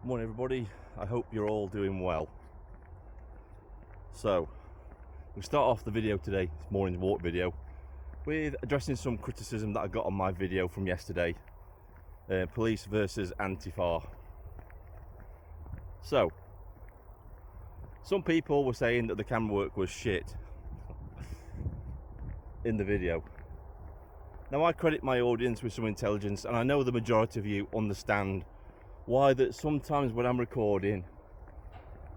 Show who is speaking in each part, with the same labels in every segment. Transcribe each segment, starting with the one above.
Speaker 1: Morning everybody, I hope you're all doing well. So, we'll start off the video today, this morning's walk video, with addressing some criticism that I got on my video from yesterday. Police versus Antifa. So, some people were saying that the camera work was shit in the video. Now I credit my audience with some intelligence, and I know the majority of you understand why that sometimes when I'm recording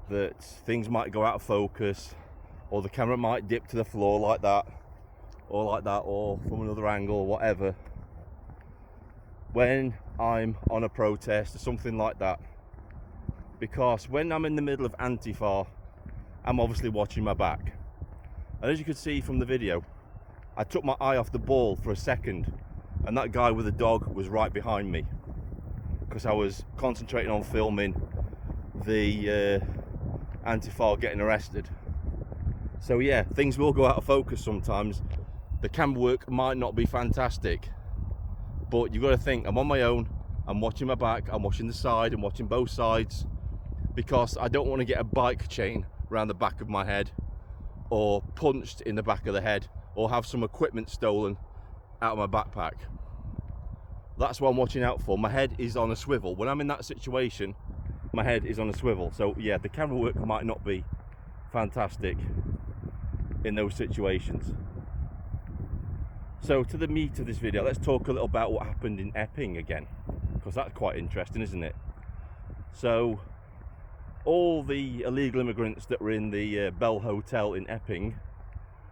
Speaker 1: that things might go out of focus, or the camera might dip to the floor like that, or from another angle, or whatever, when I'm on a protest or something like that. Because when I'm in the middle of Antifa, I'm obviously watching my back, and as you could see from the video, I took my eye off the ball for a second, and that guy with the dog was right behind me, because I was concentrating on filming the Antifa getting arrested. So yeah, things will go out of focus sometimes. The camera work might not be fantastic, but you've got to think, I'm on my own, I'm watching my back, I'm watching the side, I'm watching both sides, because I don't want to get a bike chain around the back of my head, or punched in the back of the head, or have some equipment stolen out of my backpack. That's what I'm watching out for. My head is on a swivel. When I'm in that situation, my head is on a swivel. So yeah, the camera work might not be fantastic in those situations. So to the meat of this video, let's talk a little about what happened in Epping again, because that's quite interesting, isn't it? So all the illegal immigrants that were in the Bell Hotel in Epping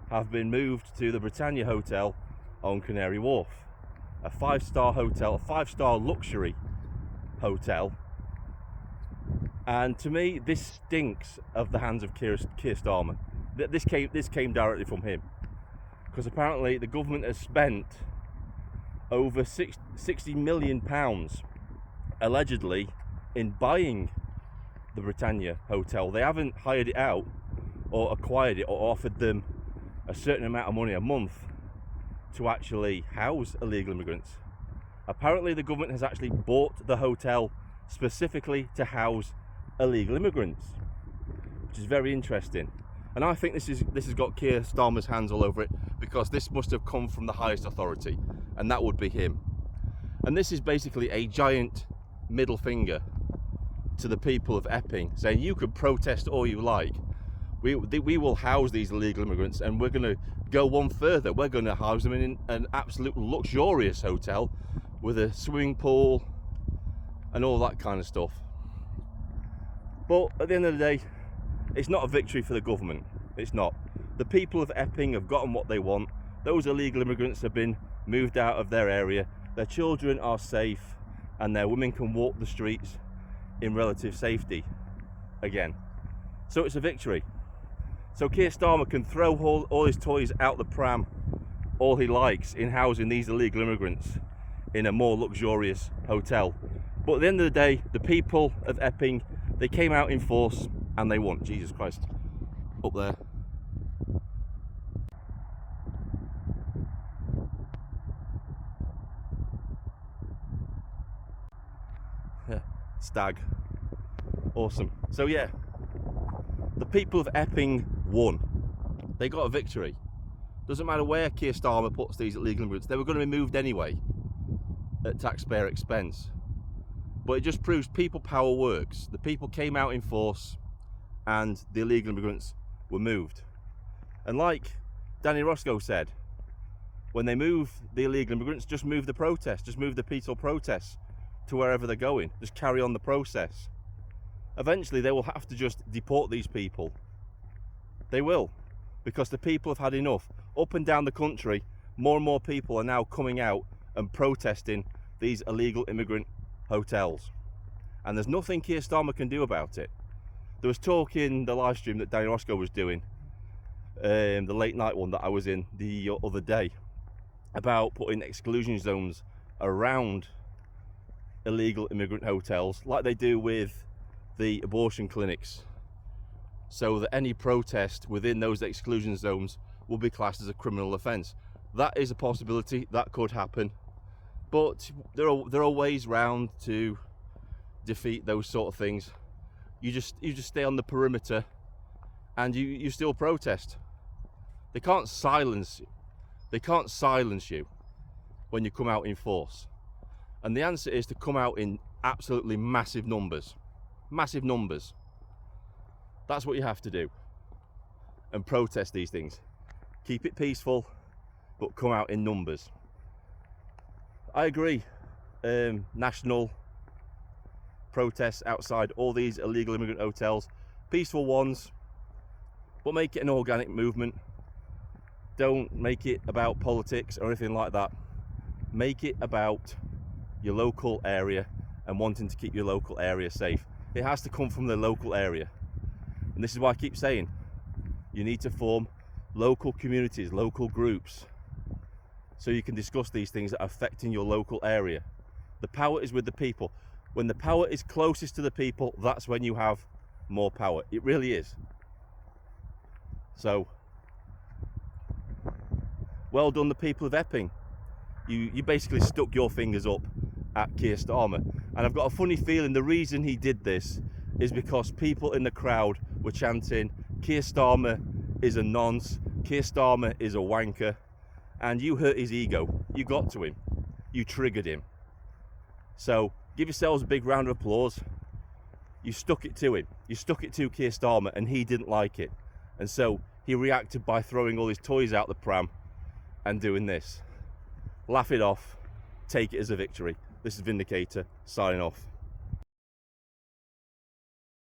Speaker 1: have been moved to the Britannia Hotel on Canary Wharf. A 5-star hotel, a 5-star luxury hotel. And to me, this stinks of the hands of Keir Starmer. This came directly from him, because apparently the government has spent over £60 million allegedly in buying the Britannia Hotel. They haven't hired it out or acquired it or offered them a certain amount of money a month to actually house illegal immigrants. Apparently the government has actually bought the hotel specifically to house illegal immigrants, which is very interesting. And I think this has got Keir Starmer's hands all over it, because this must have come from the highest authority, and that would be him. And this is basically a giant middle finger to the people of Epping, saying you could protest all you like, we will house these illegal immigrants, and we're going to go one further. We're going to house them in an absolute luxurious hotel with a swimming pool and all that kind of stuff. But at the end of the day, it's not a victory for the government. It's not. The people of Epping have gotten what they want. Those illegal immigrants have been moved out of their area. Their children are safe, and their women can walk the streets in relative safety again. So it's a victory. So Keir Starmer can throw all his toys out the pram all he likes in housing these illegal immigrants in a more luxurious hotel. But at the end of the day, the people of Epping, they came out in force and they won. Jesus Christ, up there. Yeah, stag. Awesome. So yeah, the people of Epping won. They got a victory. Doesn't matter where Keir Starmer puts these illegal immigrants, they were going to be moved anyway at taxpayer expense. But it just proves people power works. The people came out in force and the illegal immigrants were moved. And like Danny Roscoe said, when they move the illegal immigrants, just move the protest, just move the peaceful protests to wherever they're going. Just carry on the process. Eventually they will have to just deport these people. They will, because the people have had enough. Up and down the country, more and more people are now coming out and protesting these illegal immigrant hotels. And there's nothing Keir Starmer can do about it. There was talk in the live stream that Danny Roscoe was doing, the late night one that I was in the other day, about putting exclusion zones around illegal immigrant hotels like they do with the abortion clinics, so that any protest within those exclusion zones will be classed as a criminal offence. That is a possibility, that could happen, but there are ways round to defeat those sort of things. You just stay on the perimeter, and you still protest. They can't silence you when you come out in force. And the answer is to come out in absolutely massive numbers. Massive numbers. That's what you have to do. And protest these things. Keep it peaceful, but come out in numbers. I agree. National protests outside all these illegal immigrant hotels, peaceful ones, but make it an organic movement. Don't make it about politics or anything like that. Make it about your local area and wanting to keep your local area safe. It has to come from the local area. And this is why I keep saying, you need to form local communities, local groups, so you can discuss these things that are affecting your local area. The power is with the people. When the power is closest to the people, that's when you have more power. It really is. So, well done the people of Epping. You basically stuck your fingers up at Keir Starmer. And I've got a funny feeling the reason he did this is because people in the crowd were chanting, Keir Starmer is a nonce, Keir Starmer is a wanker, and you hurt his ego. You got to him. You triggered him. So give yourselves a big round of applause. You stuck it to him. You stuck it to Keir Starmer, and he didn't like it. And so he reacted by throwing all his toys out the pram and doing this. Laugh it off. Take it as a victory. This is Vindicator, signing off.